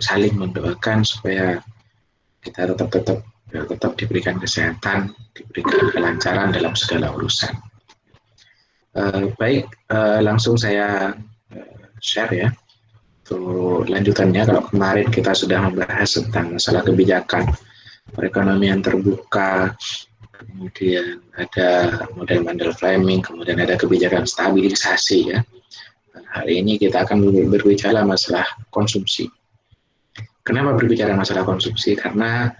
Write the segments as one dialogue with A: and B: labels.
A: saling mendoakan supaya kita tetap diberikan kesehatan, diberikan kelancaran dalam segala urusan. Baik, langsung saya share ya. Untuk lanjutannya, kalau kemarin kita sudah membahas tentang masalah kebijakan perekonomian terbuka, kemudian ada model-model framing, kemudian ada kebijakan stabilisasi ya. Hari ini kita akan berbicara masalah konsumsi. Kenapa berbicara masalah konsumsi? Karena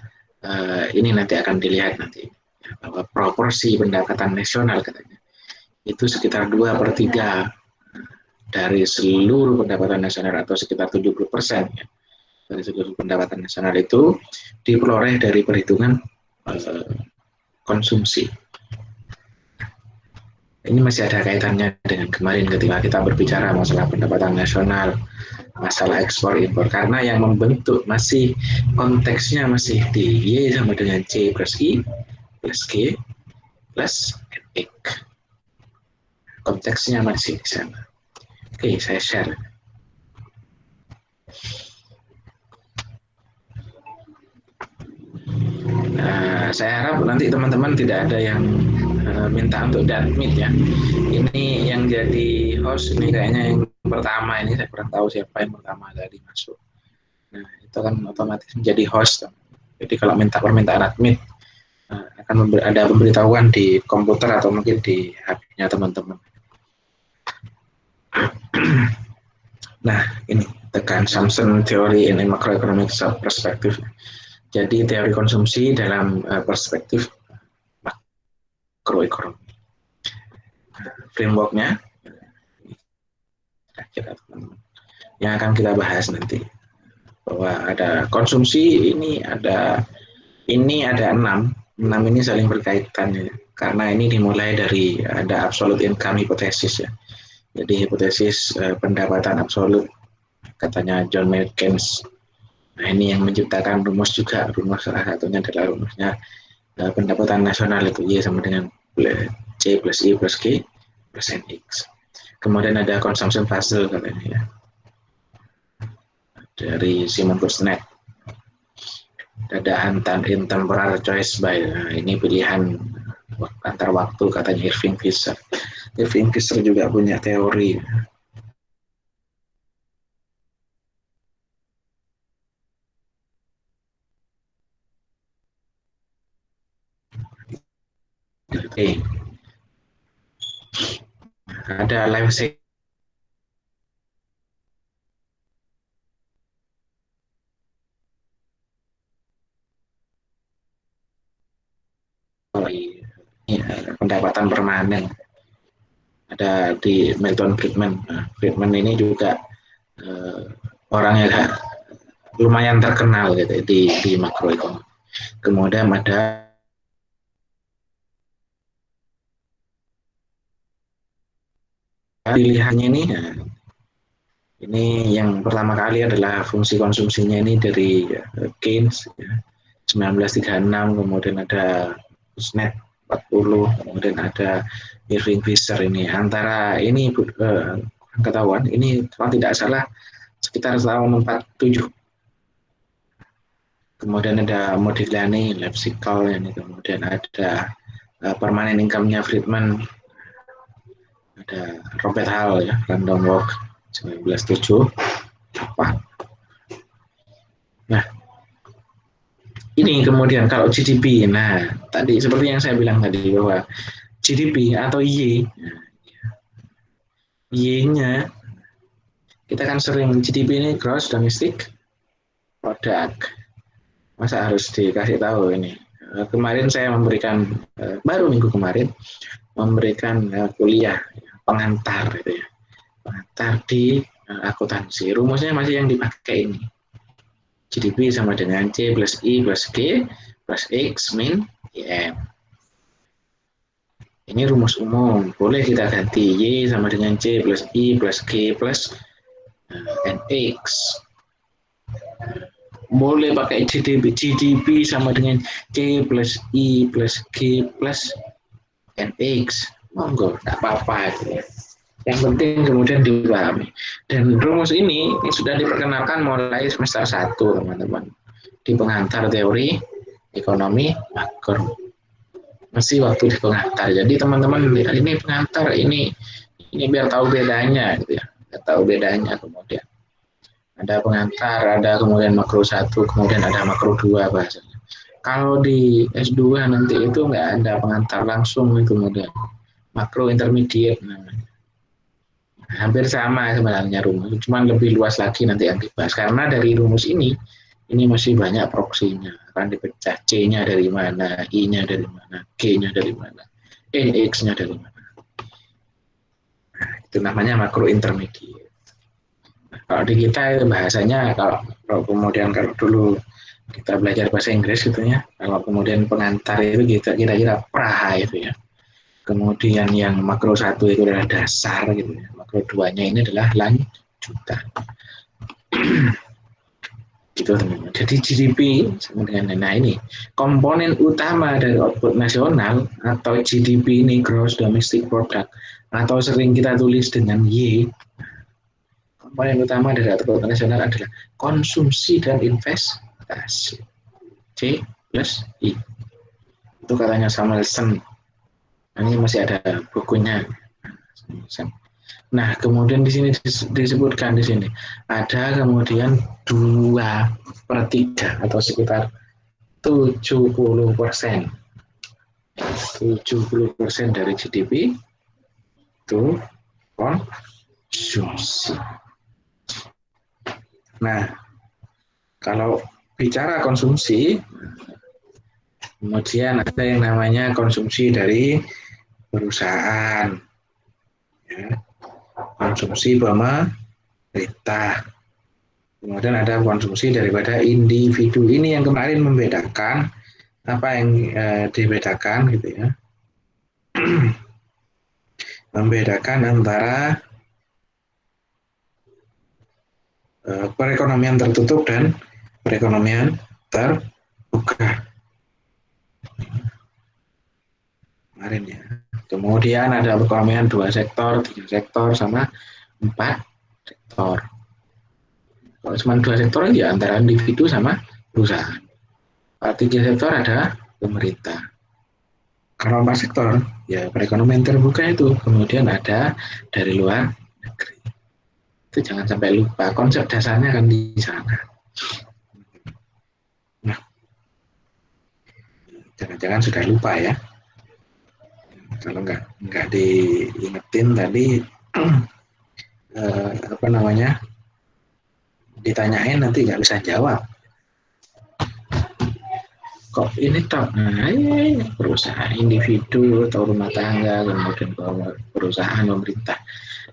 A: ini nanti akan dilihat nanti ya, bahwa proporsi pendapatan nasional katanya itu sekitar 2/3 dari seluruh pendapatan nasional atau sekitar 70% ya, dari seluruh pendapatan nasional itu diperoleh dari perhitungan konsumsi. Ini masih ada kaitannya dengan kemarin ketika kita berbicara masalah pendapatan nasional, masalah ekspor impor, karena yang membentuk masih konteksnya masih di Y sama dengan C plus I plus G plus X. Konteksnya masih di sana. Oke, saya share. Saya harap nanti teman-teman tidak ada yang minta untuk admit ya. Ini yang jadi host ini kayaknya yang pertama ini, saya kurang tahu siapa yang pertama tadi masuk. Nah, itu kan otomatis menjadi host. Jadi kalau minta permintaan admit akan ada pemberitahuan di komputer atau mungkin di HP-nya teman-teman. Nah, ini the consumption theory in a macroeconomic perspective. Jadi teori konsumsi dalam perspektif makroekonomi. Frameworknya yang akan kita bahas nanti, bahwa ada konsumsi ini ada 6 ini saling berkaitan ya, karena ini dimulai dari ada absolute income hipotesis ya. Jadi hipotesis pendapatan absolut katanya John Maynard Keynes. Nah, ini yang menciptakan rumus juga, rumus salah satunya adalah rumusnya pendapatan nasional itu Y sama dengan C plus I plus G plus NX. Kemudian ada consumption puzzle katanya ya, dari Simon Kuznets. Ada intemporal choice by, nah, ini pilihan antar waktu katanya Irving Fisher. Irving Fisher juga punya teori. Oke. Ada life cycle pendapatan permanen, ada di Milton Friedman. Nah, Friedman ini juga orang yang lumayan terkenal gitu di makroekonomi. Kemudian ada pilihannya ini yang pertama kali adalah fungsi konsumsinya ini dari Keynes ya, 1936, kemudian ada Kuznets 40, kemudian ada Irving Fisher ini. Antara ini ketahuan ini kalau tidak salah sekitar tahun 47. Kemudian ada Modigliani, life cycle ini, kemudian ada permanent income-nya Friedman, ada Robert Hall ya, random walk 1907. Nah, ini kemudian kalau GDP, nah tadi seperti yang saya bilang tadi bahwa GDP atau Y, Y-nya kita kan sering GDP ini gross domestic product. Masa harus dikasih tahu ini? Kemarin saya memberikan baru minggu kemarin memberikan kuliah pengantar gitu ya, pengantar di akuntansi. Rumusnya masih yang dipakai ini. GDP sama dengan C plus I plus G plus X min YM. Ini rumus umum, boleh kita ganti Y sama dengan C plus I plus G plus NX. Boleh pakai GDP sama dengan C plus I plus G plus NX. Monggo, tak apa-apa gitu ya. Yang penting kemudian dipahami. Dan rumus ini sudah diperkenalkan mulai semester 1, teman-teman. Di pengantar teori ekonomi makro. Masih waktu di pengantar. Jadi teman-teman ini pengantar, ini biar tahu bedanya gitu ya. Biar tahu bedanya kemudian. Ada pengantar, ada kemudian makro 1, kemudian ada makro 2 bahasanya. Kalau di S2 nanti itu nggak ada pengantar langsung kemudian makro intermediate namanya. Hampir sama sebenarnya rumus, cuma lebih luas lagi nanti yang dibahas. Karena dari rumus ini masih banyak proksinya. Akan dipecah C-nya dari mana, I-nya dari mana, G-nya dari mana, X-nya dari mana. Nah, itu namanya makro intermediate. Nah, kalau di kita itu bahasanya, kalau kemudian kalau dulu kita belajar bahasa Inggris gitu ya, kalau kemudian pengantar itu kita kira-kira praha itu ya. Kemudian yang makro 1 itu adalah dasar gitu ya. Makro 2-nya ini adalah lanjutan. Gitu teman-teman. Jadi GDP sama dengan ini komponen utama dari output nasional atau GDP ini gross domestic product atau sering kita tulis dengan Y. Komponen utama dari output nasional adalah konsumsi dan investasi. C plus I. Itu katanya Samuelson. Ini masih ada bukunya. Nah, kemudian di sini disebutkan di sini ada kemudian 2/3 atau sekitar 70%. 70% dari GDP itu konsumsi. Nah, kalau bicara konsumsi, kemudian ada yang namanya konsumsi dari perusahaan, ya. Konsumsi pemerintah. Kemudian ada konsumsi daripada individu. Ini yang kemarin membedakan apa yang dibedakan gitu ya. Membedakan antara perekonomian tertutup dan perekonomian terbuka. Kemarin ya. Kemudian ada perekonomian 2 sektor, 3 sektor, sama 4 sektor. Kalau cuma 2 sektor ya antara individu sama perusahaan. Kalau 3 sektor ada pemerintah. Kalau 4 sektor ya perekonomian terbuka itu kemudian ada dari luar negeri. Itu jangan sampai lupa, konsep dasarnya kan di sana. Nah, jangan-jangan sudah lupa ya. Kalau nggak diingetin tadi apa namanya ditanyain nanti nggak bisa jawab. Kok ini tak? Nah, ini perusahaan individu atau rumah tangga, kemudian perusahaan pemerintah.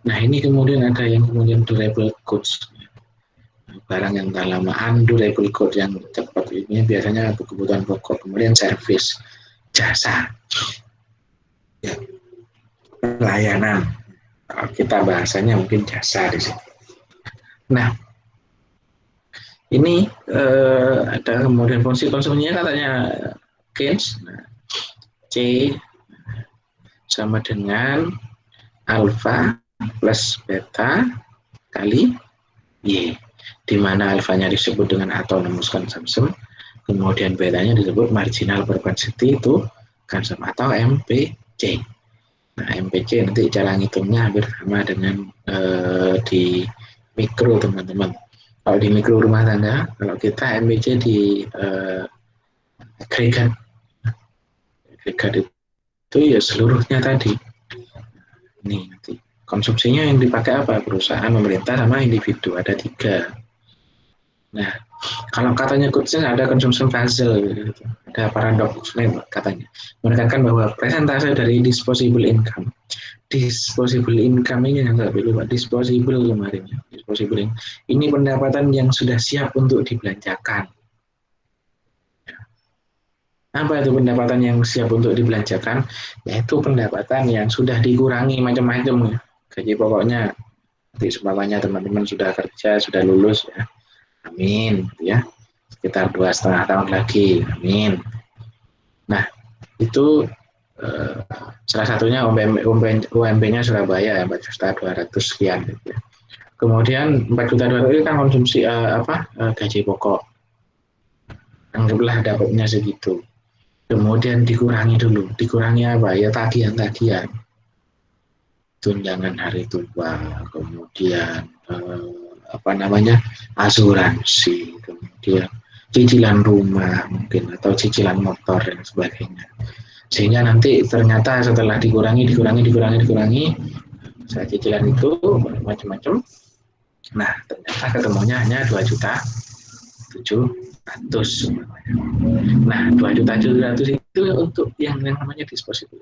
A: Nah, ini kemudian ada yang kemudian durable goods, barang yang tahan lama, undurable goods yang cepat. Ini biasanya kebutuhan pokok, kemudian service, jasa, ya, pelayanan. Kalau kita bahasanya mungkin jasa di sini. Nah, ini ada kemudian fungsi konsumsinya katanya Keynes. Nah, C sama dengan alfa plus beta kali Y, di mana alfanya disebut dengan autonomous consumption, kemudian betanya disebut marginal propensity to consume atau MPC. Nah, MPC nanti cara ngitungnya hampir sama dengan di mikro, teman-teman. Kalau di mikro rumah tangga, kalau kita MPC di agregat itu ya seluruhnya tadi. Nih nanti konsumsinya yang dipakai apa? Perusahaan, pemerintah, sama individu, ada 3. Nah, kalau katanya Kutzen ada consumption puzzle, gitu. Ada paradoks katanya, menekankan bahwa presentase dari disposable income. Disposable income ini yang nggak lupa, disposable kemarin. Disposable income. Ini pendapatan yang sudah siap untuk dibelanjakan. Apa itu pendapatan yang siap untuk dibelanjakan? Yaitu pendapatan yang sudah dikurangi macam-macam. Gaji pokoknya, nanti seumpamanya teman-teman sudah kerja, sudah lulus ya. Amin, ya. Sekitar 2,5 tahun lagi, amin. Nah, itu eh, salah satunya UMP-nya Surabaya 4.200.000 sekian gitu. Kemudian 4.200.000 itu kan konsumsi gaji pokok, anggaplah dapatnya segitu. Kemudian dikurangi dulu, dikurangi apa ya, tagihan-tagihan, tunjangan hari tua, kemudian asuransi, kemudian cicilan rumah mungkin atau cicilan motor dan sebagainya. Sehingga nanti ternyata setelah dikurangi, saya cicilan itu macam-macam. Nah, ternyata ketemunya hanya 2.700.000. Nah, 2.700.000 itu untuk yang namanya disposable,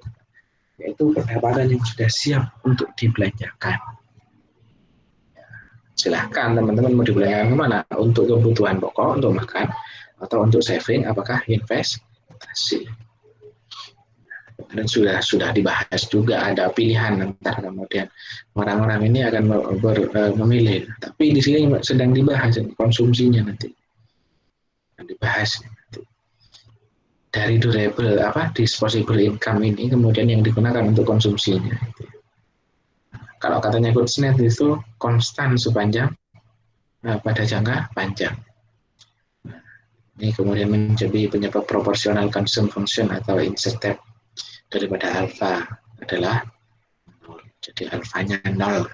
A: yaitu pendapatan yang sudah siap untuk dibelanjakan. Silahkan teman-teman mau dibelanjakan kemana? Untuk kebutuhan pokok, untuk makan, atau untuk saving, apakah investasi. Dan sudah dibahas juga, ada pilihan antara kemudian orang-orang ini akan memilih. Tapi di sini sedang dibahas konsumsinya nanti. Dibahas nanti. Dari durable disposable income ini kemudian yang digunakan untuk konsumsinya. Kalau katanya Kuznets itu konstan sepanjang pada jangka panjang. Ini kemudian menjadi penyebab proporsional consumption function atau intercept daripada alfa adalah 0. Jadi alfanya 0.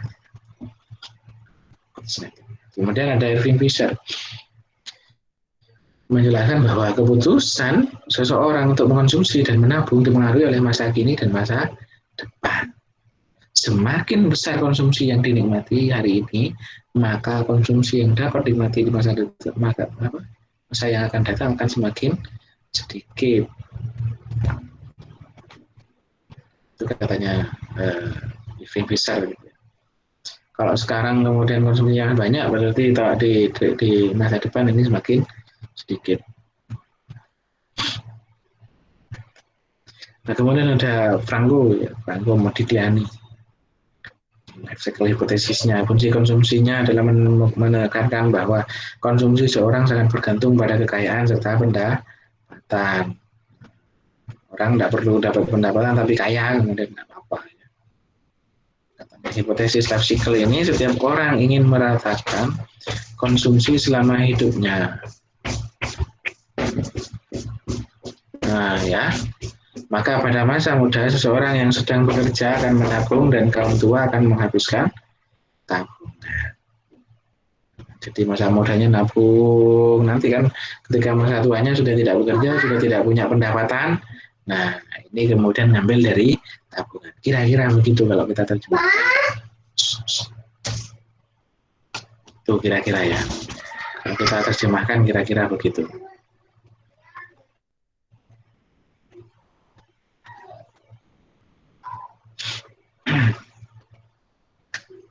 A: Kemudian ada Irving Fisher menjelaskan bahwa keputusan seseorang untuk mengonsumsi dan menabung dipengaruhi oleh masa kini dan masa depan. Semakin besar konsumsi yang dinikmati hari ini, maka konsumsi yang dapat dinikmati di masa yang akan datang akan semakin sedikit. Itu katanya Irving Fisher. Kalau sekarang kemudian konsumsinya banyak, berarti di masa depan ini semakin sedikit. Nah, kemudian ada Franco Modigliani. Eksekul hipotesisnya, kunci konsumsinya adalah menekankan bahwa konsumsi seorang sangat bergantung pada kekayaan serta pendapatan. Orang tidak perlu dapat pendapatan tapi kaya, kemudian tidak apa-apa. Hipotesis life cycle ini, setiap orang ingin meratakan konsumsi selama hidupnya. Nah ya, maka pada masa muda seseorang yang sedang bekerja akan menabung dan kaum tua akan menghabiskan tabungan. Jadi masa mudanya nabung, nanti kan ketika masa tuanya sudah tidak bekerja, sudah tidak punya pendapatan, nah ini kemudian ngambil dari tabungan. Kira-kira begitu kalau kita terjemahkan. Itu kira-kira ya. Kalau kita terjemahkan kira-kira begitu.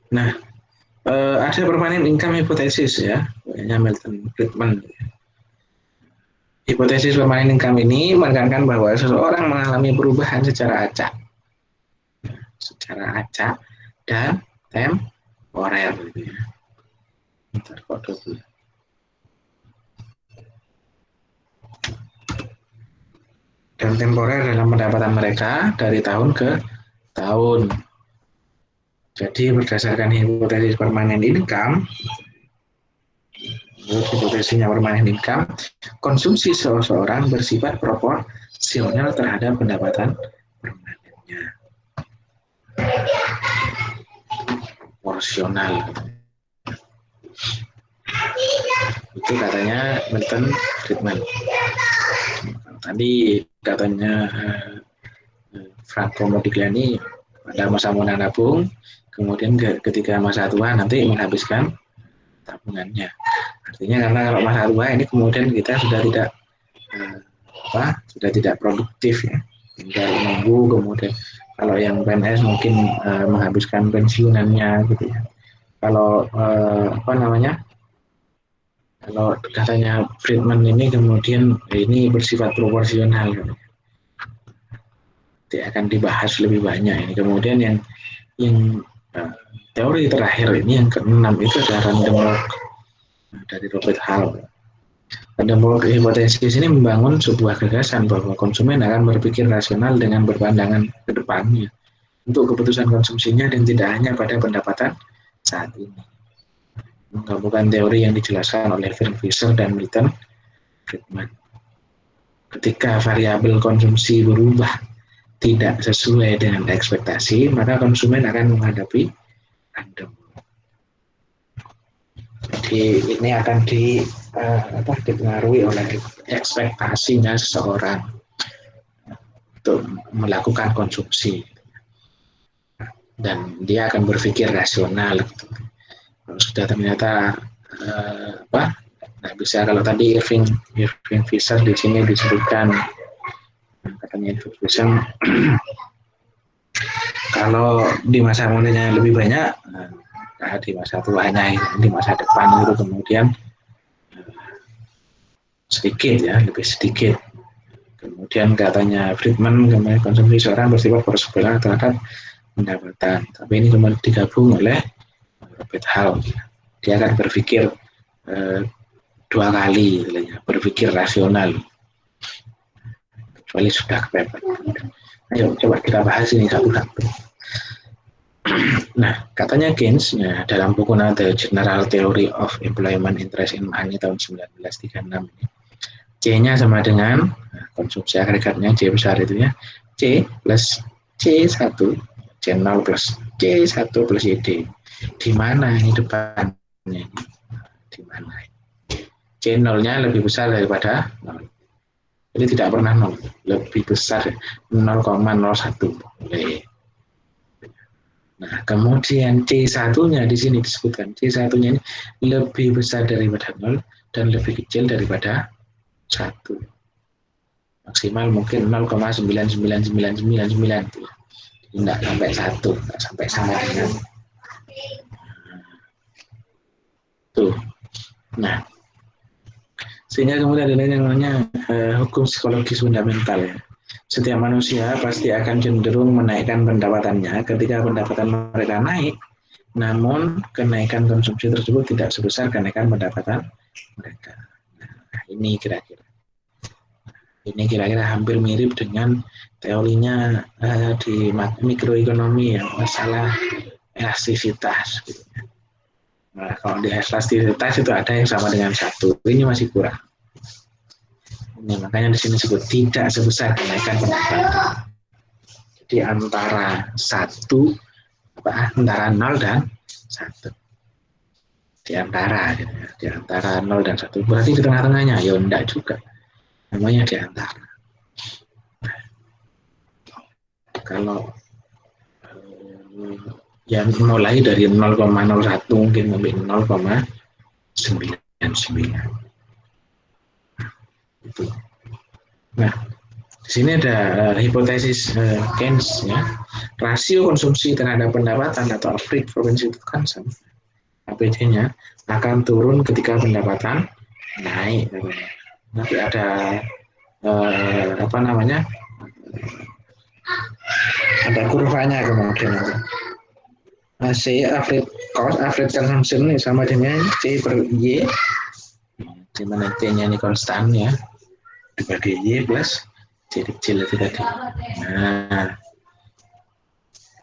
A: Nah, ada permanent income hypothesis ya, Milton Friedman. Hipotesis permanent income ini menekankan bahwa seseorang mengalami perubahan secara acak dan temporer. Gitu ya. Dan temporer dalam pendapatan mereka dari tahun ke tahun. Jadi berdasarkan hipotesis permanent income, hipotesisnya permanent income, konsumsi seseorang bersifat proporsional terhadap pendapatan permanennya. Proporsional. Itu katanya Milton Friedman. Tadi katanya Franco Modigliani pada masa muda nabung, kemudian ketika masa tua nanti menghabiskan tabungannya. Artinya karena kalau masa tua ini kemudian kita sudah tidak produktif ya, tinggal menunggu, kemudian kalau yang PNS mungkin menghabiskan pensiunannya gitu ya. Kalau kalau katanya Friedman ini kemudian ini bersifat proporsional. Dia akan dibahas lebih banyak ini. Kemudian yang teori terakhir ini yang ke-6 itu adalah random walk dari Robert Hall. Pada hipotesis ini membangun sebuah gagasan bahwa konsumen akan berpikir rasional dengan berpandangan ke depannya untuk keputusan konsumsinya dan tidak hanya pada pendapatan saat ini. Menggabungkan teori yang dijelaskan oleh Fisher dan Milton Friedman. Ketika variabel konsumsi berubah tidak sesuai dengan ekspektasi, maka konsumen akan menghadapi random. Jadi ini akan dipengaruhi oleh ekspektasinya seseorang untuk melakukan konsumsi dan dia akan berpikir rasional. Kalau sudah ternyata nah bisa, kalau tadi Irving Fisher di sini disebutkan, katanya Irving Fisher kalau di masa mudanya lebih banyak, nah di masa tuanya, di masa depan itu kemudian sedikit ya, lebih sedikit. Kemudian katanya Friedman, kemudian konsumsi seorang bersifat proporsional terhadap pendapatan. Tapi ini kemudian digabung oleh Robert Hall. Dia akan berpikir dua kali, berpikir rasional. Kecuali sudah kepepet. Ayo coba kita bahas ini satu-satu. Nah, katanya Keynes ya, dalam buku The General Theory of Employment Interest in Money tahun 1936 ini, C-nya sama dengan konsumsi agregatnya C besar itu ya, C plus C1, C0 plus C1 plus YD. Di mana ini depannya? Di mana? C0-nya lebih besar daripada 0. Jadi tidak pernah 0, lebih besar 0,01. Nah, kemudian C1-nya di sini disebutkan, C1-nya ini lebih besar daripada 0 dan lebih kecil daripada 1. Maksimal mungkin 0,99999. Tidak sampai 1, tidak sampai sama dengan tuh. Nah, sehingga kemudian ada yang namanya hukum psikologis fundamental ya. Setiap manusia pasti akan cenderung menaikkan pendapatannya ketika pendapatan mereka naik, namun kenaikan konsumsi tersebut tidak sebesar kenaikan pendapatan mereka. Nah, ini kira-kira hampir mirip dengan teorinya di mikroekonomi yang masalah elastisitas. Gitu. Nah, kalau di elastisitas itu ada yang sama dengan 1, ini masih kurang. Ini makanya di sini disebut tidak sebesar kenaikan pendapatan. Jadi antara 0 dan 1. Di antara 0 dan 1. Berarti di tengah-tengahnya, ya enggak juga. Namanya di antara. Kalau yang mulai dari 0,01 mungkin sampai 0,99. Itu. Nah, di sini ada hipotesis Keynes ya. Rasio konsumsi terhadap pendapatan atau average propensity to consume APD-nya akan turun ketika pendapatan naik. Nanti ada ada kurvanya kemudian. C average cost, average consumption ini sama dengan C per Y, di mana C-nya ini konstan ya, dibagi Y plus C kecil itu tadi. Nah,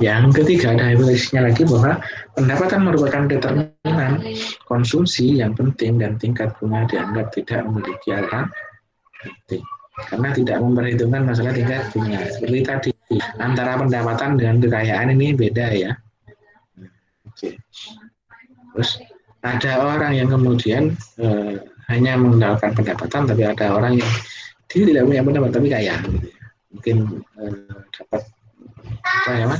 A: yang ketiga ada hipotesisnya lagi bahwa pendapatan merupakan determinan konsumsi yang penting dan tingkat bunga dianggap tidak memiliki alasan penting karena tidak memperhitungkan masalah tingkat bunga. Seperti tadi, antara pendapatan dengan kekayaan ini beda ya. Oke. Terus ada orang yang kemudian hanya mengandalkan pendapatan, tapi ada orang yang dia tidak punya pendapatan tapi kaya, gitu ya. Mungkin dapat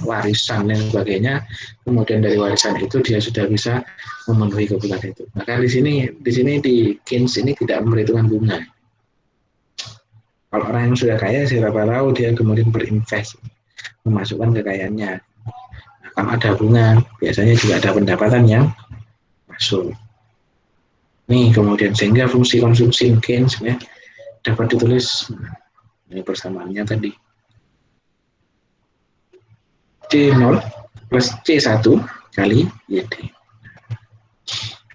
A: warisan dan sebagainya, kemudian dari warisan itu dia sudah bisa memenuhi kebutuhan itu. Maka di sini di Keynes ini tidak memperhitungkan bunga. Kalau orang yang sudah kaya, siapa tahu dia kemudian berinvest, memasukkan kekayaannya. Nah, kalau ada bunga, biasanya juga ada pendapatan yang masuk. Nih kemudian sehingga fungsi konsumsi Keynes ya, dapat ditulis ini persamaannya tadi. C0 plus C1 kali YD.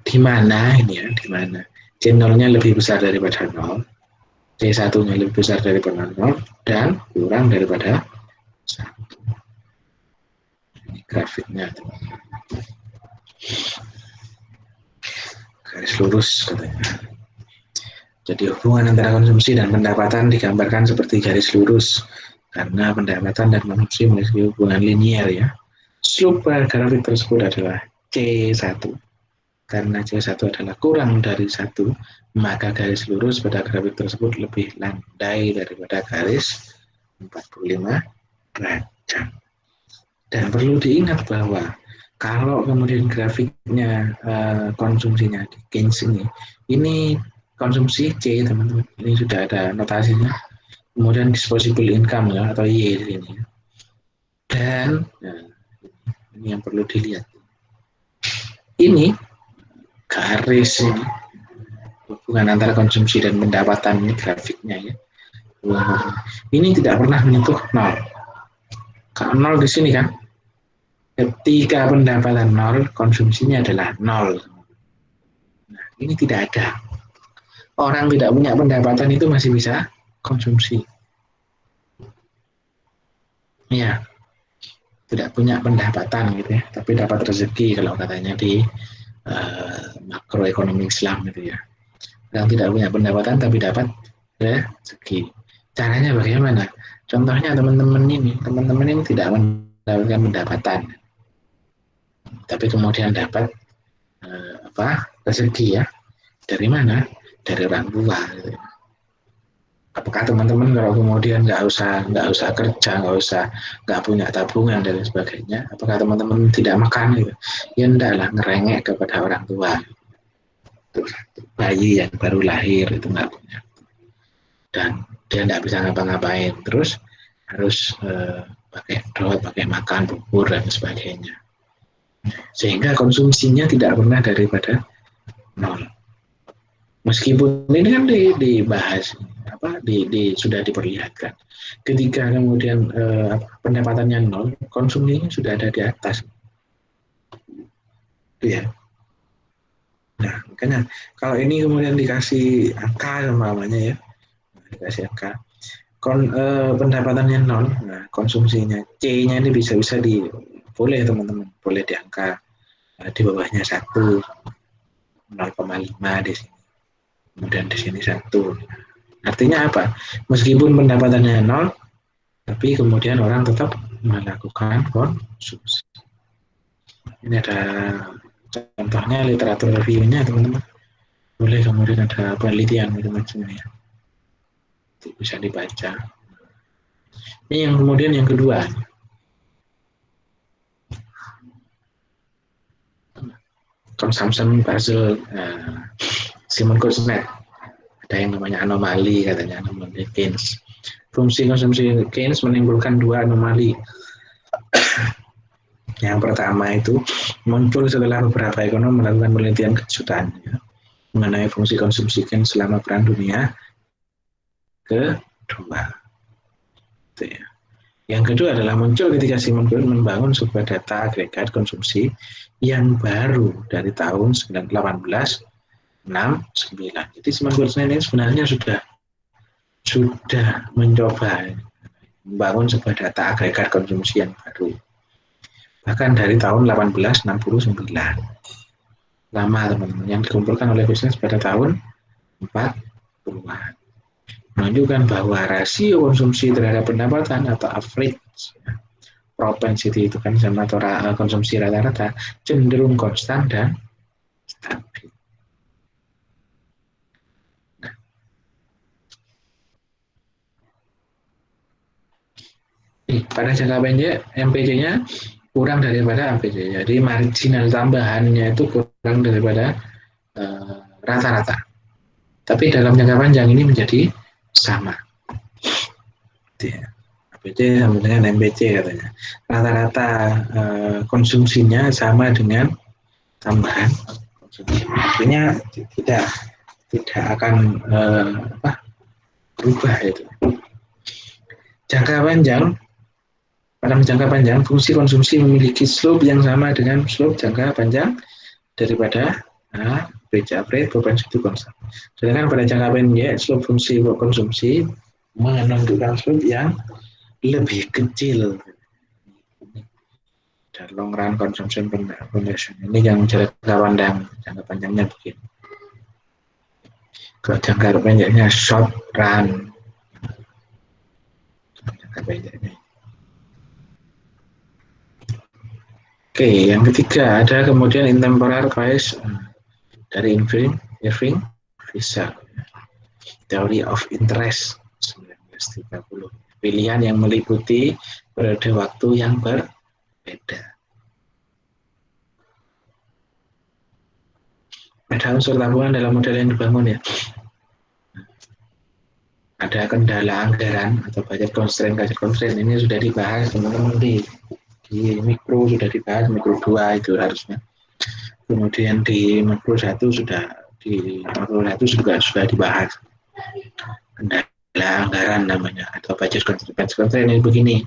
A: Di mana ini ya, di mana? C0-nya lebih besar daripada 0, C1-nya lebih besar daripada 0, dan kurang daripada 1. Ini grafiknya. Garis lurus katanya. Jadi hubungan antara konsumsi dan pendapatan digambarkan seperti garis lurus karena pendapatan dan konsumsi memiliki hubungan linier ya. Slope pada grafik tersebut adalah C1. Karena C1 adalah kurang dari 1, maka garis lurus pada grafik tersebut lebih landai daripada garis 45 derajat. Dan perlu diingat bahwa kalau kemudian grafiknya konsumsinya di Keynes ini konsumsi C teman-teman, ini sudah ada notasinya. Kemudian disposable income ya atau Y di sini. Dan ini yang perlu dilihat. Ini garis ini hubungan antara konsumsi dan pendapatan ini grafiknya ya. Ini tidak pernah menyentuh 0. Kalau 0 di sini kan, ketika pendapatan 0, konsumsinya adalah 0. Nah, ini tidak ada. Orang tidak punya pendapatan itu masih bisa konsumsi. Ya, tidak punya pendapatan gitu ya, tapi dapat rezeki kalau katanya di makroekonomi Islam gitu ya. Yang tidak punya pendapatan tapi dapat rezeki. Caranya bagaimana? Contohnya teman-teman ini tidak mendapatkan pendapatan, tapi kemudian dapat rezeki ya. Dari mana? Dari orang tua. Gitu. Apakah teman-teman kalau kemudian nggak usah kerja, nggak punya tabungan dan sebagainya, apakah teman-teman tidak makan gitu? Ya enggak lah, ngerengek kepada orang tua. Bayi yang baru lahir itu nggak punya, dan dia nggak bisa ngapa-ngapain, terus harus pakai dot, pakai makan bubur dan sebagainya, sehingga konsumsinya tidak pernah daripada 0. Meskipun ini kan dibahas sudah diperlihatkan. Ketika kemudian pendapatannya 0, konsumsinya sudah ada di atas. Ya. Nah, makanya kalau ini kemudian dikasih angka namanya ya, dikasih angka, pendapatannya 0, nah konsumsinya C-nya ini bisa boleh teman-teman, boleh di angka di bawahnya 1, 0,5 di sini. Kemudian di sini 1. Artinya apa? Meskipun pendapatannya 0, tapi kemudian orang tetap melakukan konsumsi. Ini ada contohnya literatur review-nya teman-teman. Boleh kemudian ada penelitian macam-macam ya. Bisa dibaca. Ini yang kemudian yang kedua. Consumption Basel Simon Kuznets. Ada yang namanya anomali, katanya anomali Keynes. Fungsi konsumsi Keynes menimbulkan dua anomali. Yang pertama itu muncul setelah beberapa ekonom melakukan penelitian kejutan ya, mengenai fungsi konsumsi Keynes selama Perang Dunia Kedua. Ya. Yang kedua adalah muncul ketika Simon Kuznets membangun sebuah data agregat konsumsi yang baru dari tahun 1869. Jadi Simon Kuznets ini sebenarnya sudah mencoba membangun sebuah data agregat konsumsi yang baru. Bahkan dari tahun 1869. Lama teman-teman, yang dikumpulkan oleh Kuznets pada tahun 40-an. Menunjukkan bahwa rasio konsumsi terhadap pendapatan atau average propensity itu kan sama konsumsi rata-rata cenderung konstan dan stabil. Nah. Pada jangka pendek MPC-nya kurang daripada APC. Jadi marginal tambahannya itu kurang daripada rata-rata. Tapi dalam jangka panjang ini menjadi sama. APC sama dengan MPC katanya. Rata-rata konsumsinya sama dengan tambahan konsumsi. Artinya tidak akan berubah itu. Pada jangka panjang, fungsi konsumsi memiliki slope yang sama dengan slope jangka panjang daripada wage rate, propensity to consume. Sedangkan pada jangka pendek, slope fungsi konsumsi menentukan slope yang lebih kecil. Dan long run consumption conversion ini yang jangka pandang, jangka panjangnya begini. Kalau jangka pendeknya short run, jangka pendeknya. Oke, yang ketiga ada kemudian intemporal price dari Irving Fisher, Theory of Interest 1930. Pilihan yang meliputi periode waktu yang berbeda. Ada unsur tabungan dalam model yang dibangun ya. Ada kendala anggaran atau budget constraint ini sudah dibahas teman-teman di mikro sudah dibahas, mikro 2 itu harusnya. Kemudian di makro 1 juga sudah dibahas. Kendala anggaran namanya atau budget constraint ini begini.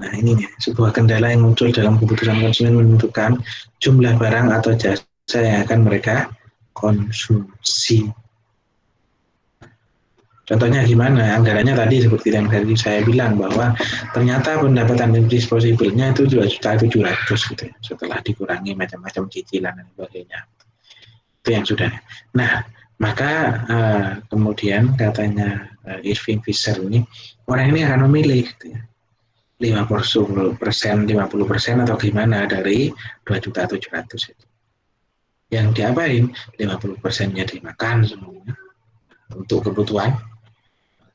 A: Nah ini nih, sebuah kendala yang muncul dalam keputusan konsumen menentukan jumlah barang atau jasa yang akan mereka konsumsi. Contohnya gimana? Anggarannya tadi seperti yang tadi saya bilang bahwa ternyata pendapatan disposable-nya itu 2.700.000 gitu ya, setelah dikurangi macam-macam cicilan dan sebagainya. Itu yang sudah. Nah, maka kemudian katanya Irving Fisher ini, orang ini akan memilih gitu ya, 50% atau gimana dari 2.700.000 itu. Yang diapain? 50%-nya dimakan semuanya untuk kebutuhan,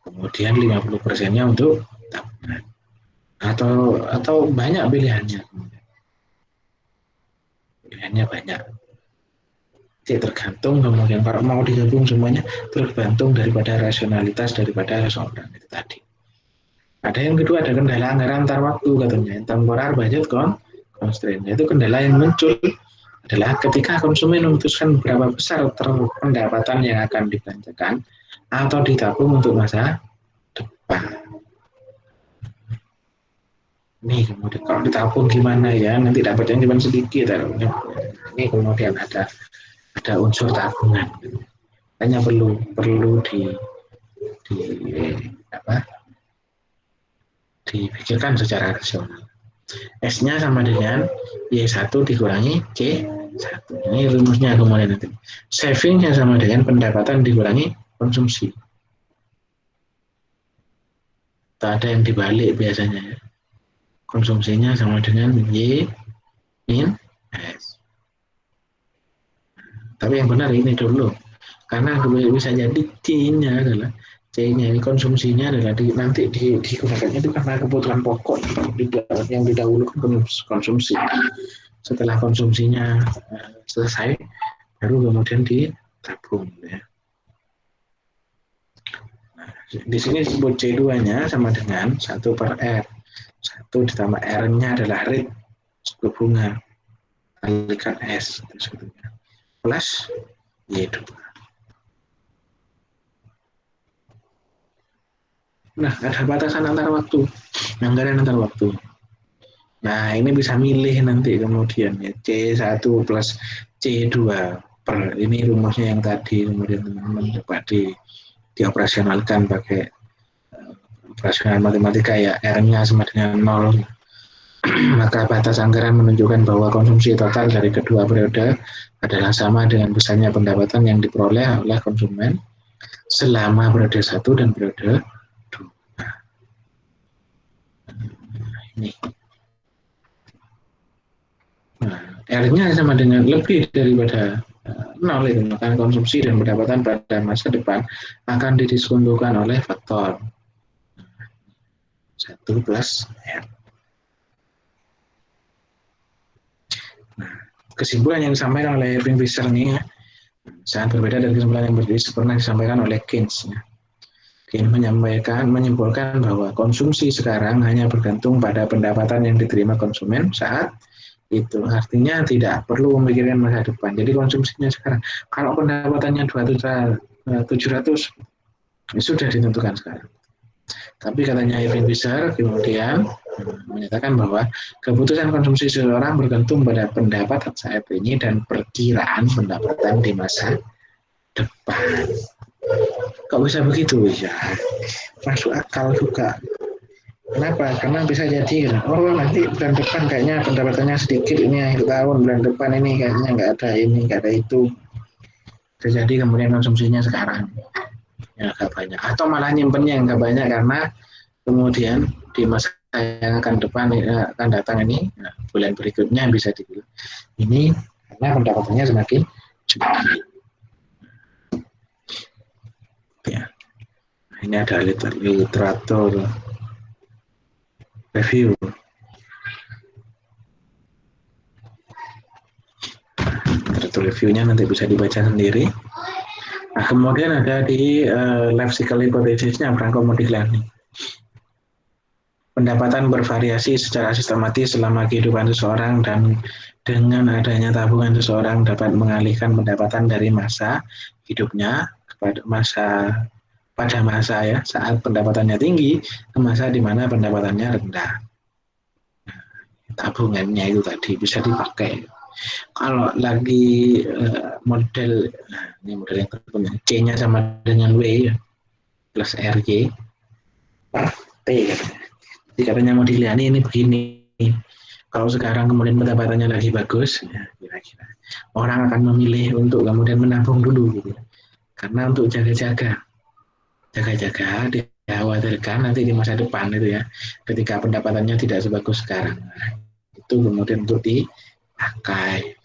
A: kemudian 50%-nya untuk tabungan. Atau banyak pilihannya. Pilihannya banyak. Jadi tergantung kemudian kalau mau digabung semuanya tergantung daripada rasionalitas daripada seseorang itu tadi. Ada yang kedua, ada kendala anggaran antar waktu katanya, temporal budget constraint. Itu kendala yang muncul adalah ketika konsumen memutuskan berapa besar pendapatan yang akan dibelanjakan atau ditabung untuk masa depan. Nih kemudian kalau ditabung gimana ya, nanti dapatnya cuma sedikit. Ini kemudian ada unsur tabungan. Hanya perlu dipikirkan secara rasional. S-nya sama dengan Y1 dikurangi C1. Ini rumusnya kemudian nanti. Saving-nya sama dengan pendapatan dikurangi konsumsi. Tak ada yang dibalik biasanya. Konsumsinya sama dengan Y min S. Tapi yang benar ini dulu. Karena bisa jadi C-nya adalah C-nya ini konsumsinya adalah nanti digunakannya itu karena kebutuhan pokok yang didahulukan konsumsi. Setelah konsumsinya selesai, baru kemudian ditabung. Ya. Nah, di sini disebut C2-nya sama dengan 1/R. 1 ditambah R-nya adalah rate suku bunga kalikan S plus Y2. Nah, ada batasan antar waktu, anggaran antar waktu. Nah, ini bisa milih nanti kemudian ya, C1 plus C2 per ini rumusnya yang tadi, kemudian teman-teman coba dioperasionalkan pakai operasional matematika ya, R-nya sama dengan 0. Maka batas anggaran menunjukkan bahwa konsumsi total dari kedua periode adalah sama dengan besarnya pendapatan yang diperoleh oleh konsumen selama periode 1 dan periode 2. Ini. Nah, R-nya sama dengan lebih daripada 0 itu, maka konsumsi dan pendapatan pada masa depan akan didiskontokan oleh faktor 1 plus R. Nah, kesimpulan yang disampaikan oleh Irving Fisher ini sangat berbeda dari kesimpulan yang pernah disampaikan oleh Keynes. Keynes menyimpulkan bahwa konsumsi sekarang hanya bergantung pada pendapatan yang diterima konsumen saat itu. Artinya tidak perlu memikirkan masa depan. Jadi konsumsinya sekarang. Kalau pendapatannya 2.700.000 sudah ditentukan sekarang. Tapi katanya Irving Fisher kemudian menyatakan bahwa keputusan konsumsi seseorang bergantung pada pendapatan saat ini dan perkiraan pendapatan di masa depan. Kok bisa begitu? Ya, masuk akal juga. Kenapa? Karena bisa jadi, oh nanti bulan depan kayaknya pendapatannya sedikit, ini akhir tahun, bulan depan ini kayaknya nggak ada ini, nggak ada itu. Bisa jadi kemudian konsumsinya sekarang ya nggak banyak. Atau malah nyimpennya nggak banyak karena kemudian di masa yang akan depan akan datang ini, nah, bulan berikutnya bisa dibilang ini karena pendapatannya semakin sedikit. Ya. Ini ada literatur review. Literatur reviewnya nanti bisa dibaca sendiri. Nah, kemudian ada di life cycle hypothesisnya Franco Modigliani. Pendapatan bervariasi secara sistematis selama kehidupan seseorang dan dengan adanya tabungan seseorang dapat mengalihkan pendapatan dari masa hidupnya kepada pada masa ya saat pendapatannya tinggi ke masa di mana pendapatannya rendah. Tabungannya itu tadi bisa dipakai. Kalau lagi model, ini model yang tertentu, C-nya sama dengan W ya, plus RY per T. Jadi katanya Modigliani ini begini. Kalau sekarang kemudian pendapatannya lagi bagus, ya kira-kira orang akan memilih untuk kemudian menabung dulu gitu. Karena untuk jaga-jaga dikhawatirkan nanti di masa depan itu ya, ketika pendapatannya tidak sebagus sekarang. Nah, itu kemudian untuk dipakai.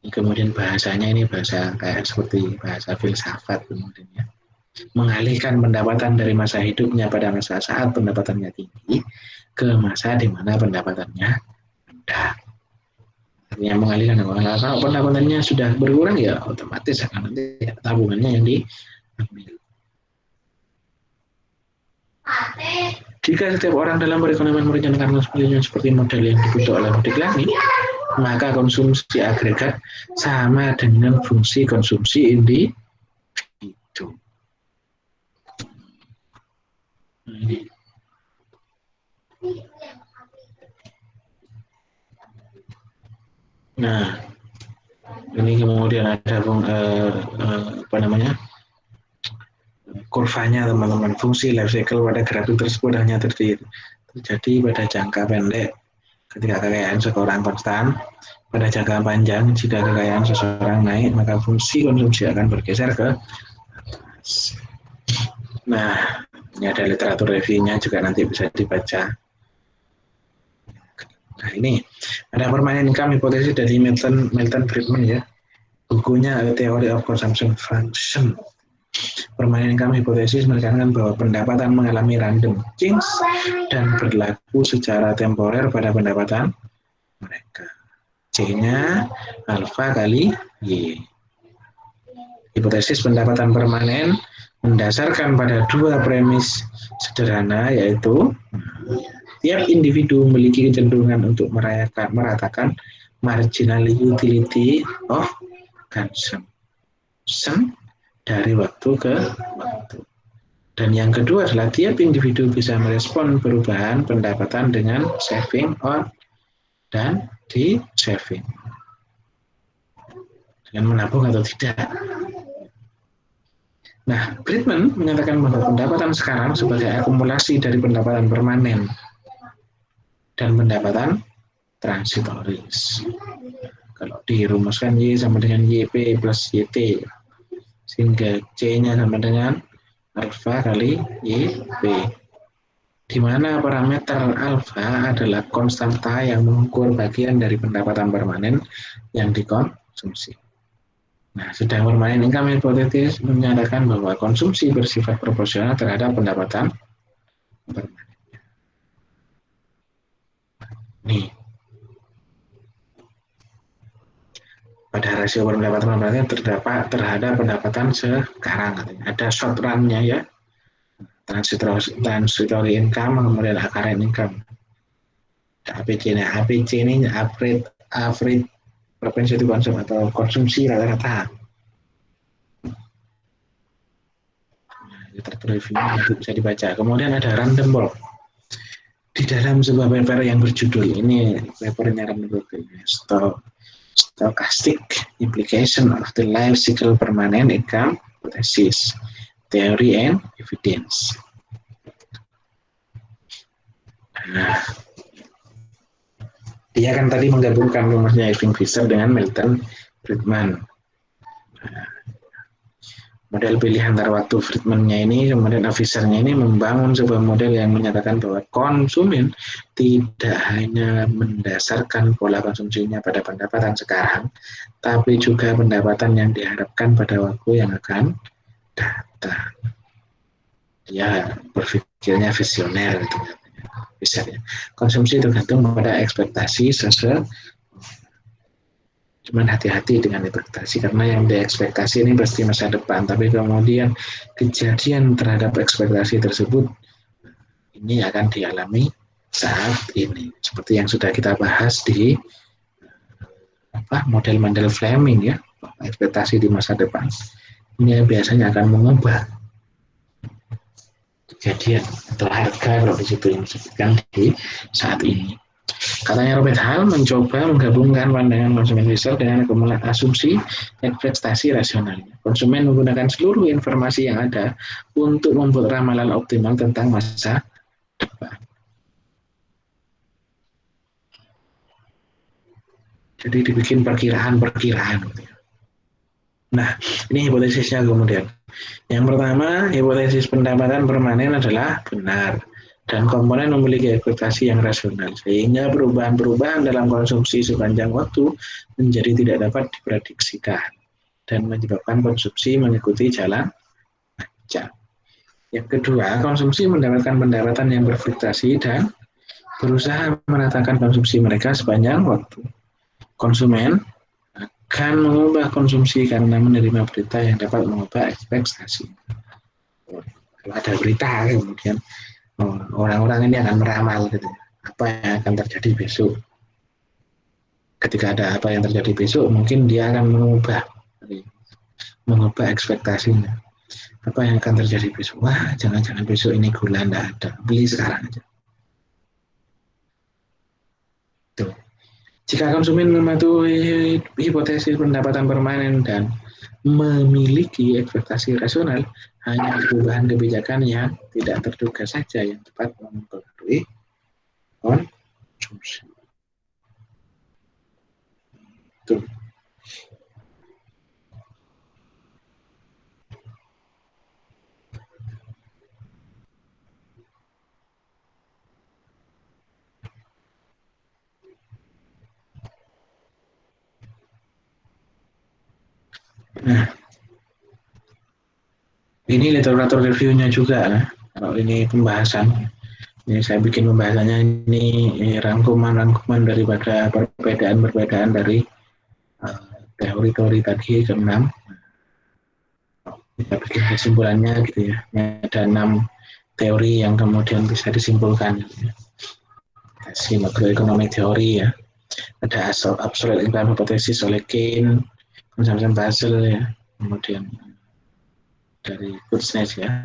A: Kemudian bahasanya ini bahasa kayak seperti bahasa filsafat kemudian ya. Mengalihkan pendapatan dari masa hidupnya pada masa saat pendapatannya tinggi ke masa di mana pendapatannya rendah. Artinya mengalihkan kalau pendapatannya sudah berkurang ya otomatis akan nanti tabungannya yang diambil. Jika setiap orang dalam perekonomian merencanakan konsumsinya seperti model yang dibentuk oleh Modigliani, maka konsumsi agregat sama dengan fungsi konsumsi individu. Nah, ini kemudian ada apa namanya kurvanya teman-teman. Fungsi life cycle pada grafik tersebut hanya terjadi pada jangka pendek ketika kekayaan seseorang konstan. Pada jangka panjang, jika kekayaan seseorang naik, maka fungsi konsumsi akan bergeser ke atas. Nah, ini ada literatur reviewnya juga nanti bisa dibaca. Nah, ini ada permainan income hipotesis dari Milton Friedman ya. Bukunya Theory of Consumption Function. Permainan income hipotesis menekankan bahwa pendapatan mengalami random change dan berlaku secara temporer pada pendapatan mereka. C-nya alfa kali Y. Hipotesis pendapatan permanen mendasarkan pada dua premis sederhana, yaitu tiap individu memiliki kecenderungan untuk meratakan marginal utility of consumption dari waktu ke waktu. Dan yang kedua adalah tiap individu bisa merespon perubahan pendapatan dengan saving dan di saving. Dengan menabung atau tidak. Nah, Friedman menyatakan bahwa pendapatan sekarang sebagai akumulasi dari pendapatan permanen dan pendapatan transitoris. Kalau dirumuskan Y sama dengan YP plus YT, sehingga C-nya sama dengan alfa kali YP. Di mana parameter alfa adalah konstanta yang mengukur bagian dari pendapatan permanen yang dikonsumsi. Nah, sedang permanen income hipotesis menyatakan bahwa konsumsi bersifat proporsional terhadap pendapatan permanen. Nih, pada rasio pendapatan permanen terdapat terhadap pendapatan sekarang. Ada short run-nya ya, transitory income, kemudian current income. APC, nah APC ini average propensity konsum atau konsumsi rata-rata. Literatur reviewnya nanti bisa dibaca. Kemudian ada random walk. Di dalam sebuah paper yang berjudul ini, papernya Stochastic Implication of the Life Cycle Permanent Income Hypothesis, Theory and Evidence. Nah, dia kan tadi menggabungkan rumusnya Irving Fisher dengan Milton Friedman. Nah, model pilihan antar waktu Friedman-nya ini, kemudian Fisher-nya ini membangun sebuah model yang menyatakan bahwa konsumen tidak hanya mendasarkan pola konsumsinya pada pendapatan sekarang, tapi juga pendapatan yang diharapkan pada waktu yang akan datang. Dia berpikirnya visioner gitu. Fisher-nya. Konsumsi tergantung pada ekspektasi seseorang. Cuman hati-hati dengan ekspektasi, karena yang diekspektasi ini pasti masa depan, tapi kemudian kejadian terhadap ekspektasi tersebut ini akan dialami saat ini, seperti yang sudah kita bahas di model-model Fleming ya, ekspektasi di masa depan ini biasanya akan mengubah kejadian atau harga kalau di situ yang disebutkan di saat ini. Katanya Robert Hall mencoba menggabungkan pandangan konsumen Fisher dengan asumsi ekspektasi rasional. Konsumen menggunakan seluruh informasi yang ada untuk membuat ramalan optimal tentang masa depan. Jadi dibikin perkiraan-perkiraan. Nah, ini hipotesisnya kemudian. Yang pertama, hipotesis pendapatan permanen adalah benar, dan komponen memiliki ekspektasi yang rasional, sehingga perubahan-perubahan dalam konsumsi sepanjang waktu menjadi tidak dapat diprediksikan dan menyebabkan konsumsi mengikuti jalan acak. Yang kedua, konsumsi mendapatkan pendapatan yang berfluktuasi dan berusaha menatakan konsumsi mereka sepanjang waktu. Konsumen akan mengubah konsumsi karena menerima berita yang dapat mengubah ekspektasi. Kalau ada berita, kemudian orang-orang ini akan meramal gitu, apa yang akan terjadi besok. Ketika ada apa yang terjadi besok, mungkin dia akan mengubah ekspektasinya. Apa yang akan terjadi besok? Wah, jangan-jangan besok ini gula enggak ada, beli sekarang aja. Tuh. Jika konsumen mematuhi hipotesis pendapatan permanen dan memiliki ekspektasi rasional, hanya perubahan kebijakan yang tidak terduga saja yang dapat mempengaruhi konsumsi. Tuh. Nah, ini literatur reviewnya juga. Kalau ini pembahasan, ini saya bikin pembahasannya ini rangkuman-rangkuman daripada perbedaan-perbedaan dari teori-teori tadi ke-6. Kita bikin kesimpulannya gitu ya. Ada 6 teori yang kemudian bisa disimpulkan. Gitu ya. Makroekonomi teori ya. Ada absolute income hypothesis oleh Keynes, consumption Basel ya. Kemudian dari Kuznets ya.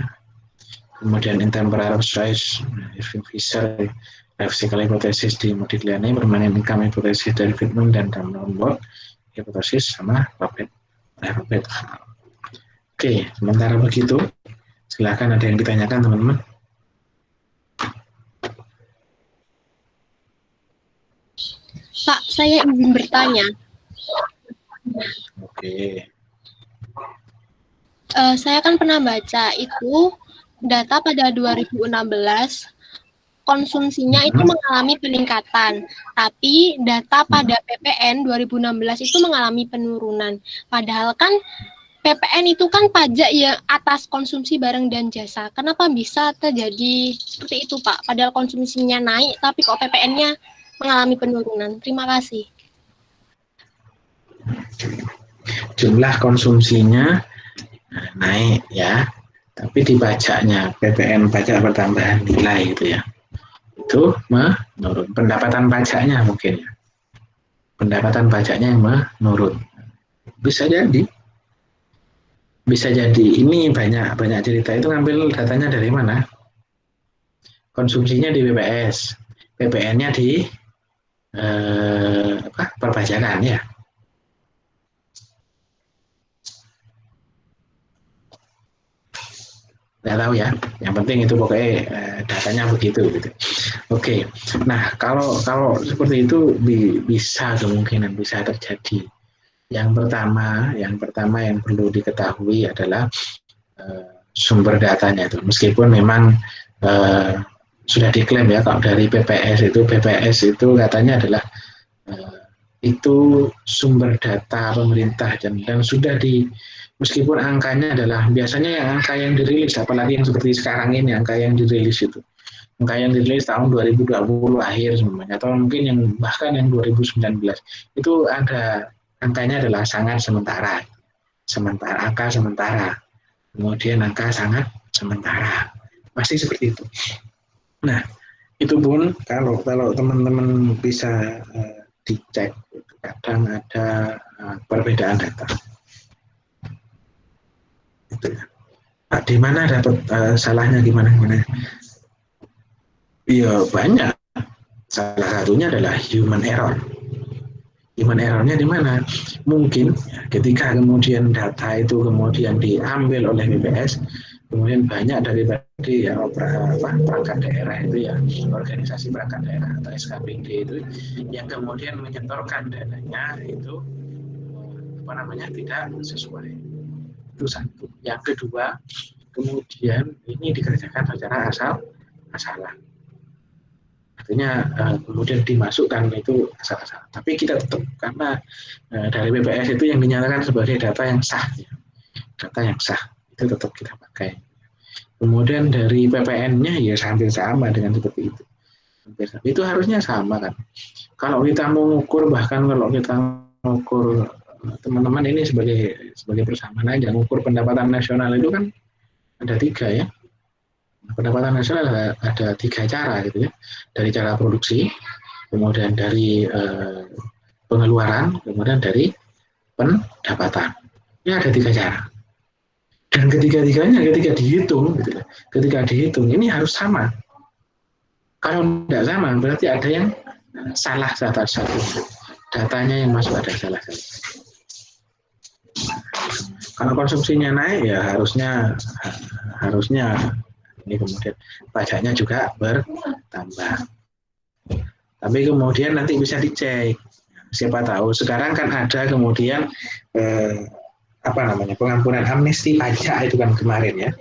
A: Kemudian intemporal choice, Irving Fisher, life cycle hypothesis di Modigliani, permanent income hypothesis dari Friedman dan Damron hypothesis sama Robert Hall. Oke, sementara begitu, silakan ada yang ditanyakan teman-teman.
B: Pak, saya ingin bertanya.
A: Oke.
B: Saya kan pernah baca itu data pada 2016 konsumsinya itu mengalami peningkatan, tapi data pada PPN 2016 itu mengalami penurunan. Padahal kan PPN itu kan pajak ya atas konsumsi barang dan jasa. Kenapa bisa terjadi seperti itu, Pak? Padahal konsumsinya naik, tapi kok PPN-nya mengalami penurunan. Terima kasih.
A: Jumlah konsumsinya naik ya, tapi di pajaknya PPN pajak pertambahan nilai itu ya, itu menurun. Pendapatan pajaknya mungkin ya, pendapatan pajaknya yang menurun. Bisa jadi. Ini banyak cerita itu ngambil datanya dari mana? Konsumsinya di BPS. PPN-nya di perpajakan ya. Nggak tahu ya, yang penting itu pokoknya datanya begitu gitu. Oke, nah kalau kalau seperti itu bisa kemungkinan bisa terjadi. Yang pertama yang perlu diketahui adalah sumber datanya itu. Meskipun memang sudah diklaim ya kalau dari BPS itu katanya adalah eh, itu sumber data pemerintah dan sudah di meskipun angkanya adalah biasanya yang angka yang dirilis apalagi yang seperti sekarang ini angka yang dirilis itu angka yang dirilis tahun 2020 akhir semuanya atau mungkin yang bahkan yang 2019 itu ada angkanya adalah sangat sementara angka sementara kemudian angka sangat sementara pasti seperti itu. Nah itu pun kalau kalau teman-teman bisa dicek kadang ada perbedaan data gitu ya. Di mana dapat salahnya gimana? Iya banyak. Salah satunya adalah human error. Human errornya di mana? Mungkin ketika kemudian data itu kemudian diambil oleh BPS, kemudian banyak dari tadi ya perangkat daerah itu ya organisasi perangkat daerah atau SKPD itu yang kemudian menyetorkan dananya itu tidak sesuai. Itu satu. Yang kedua, kemudian ini dikerjakan secara asalan. Artinya kemudian dimasukkan itu asal-asalan. Tapi kita tetap karena dari BPS itu yang dinyatakan sebagai data yang sah, data yang sah itu tetap kita pakai. Kemudian dari PPN-nya ya hampir sama dengan seperti itu. Itu harusnya sama kan. Kalau kita mau mengukur bahkan kalau kita mengukur teman-teman ini sebagai persamaan aja, mengukur pendapatan nasional itu kan ada 3 ya. Pendapatan nasional ada 3 cara gitu ya. Dari cara produksi, kemudian dari pengeluaran, kemudian dari pendapatan. Ini ada 3 cara. Dan ketiga-tiganya ketika dihitung ini harus sama. Kalau tidak sama berarti ada yang salah satu. Datanya yang masuk ada salah satu. Kalau konsumsinya naik ya harusnya ini kemudian pajaknya juga bertambah. Tapi kemudian nanti bisa dicek. Siapa tahu sekarang kan ada kemudian pengampunan amnesti pajak itu kan kemarin ya.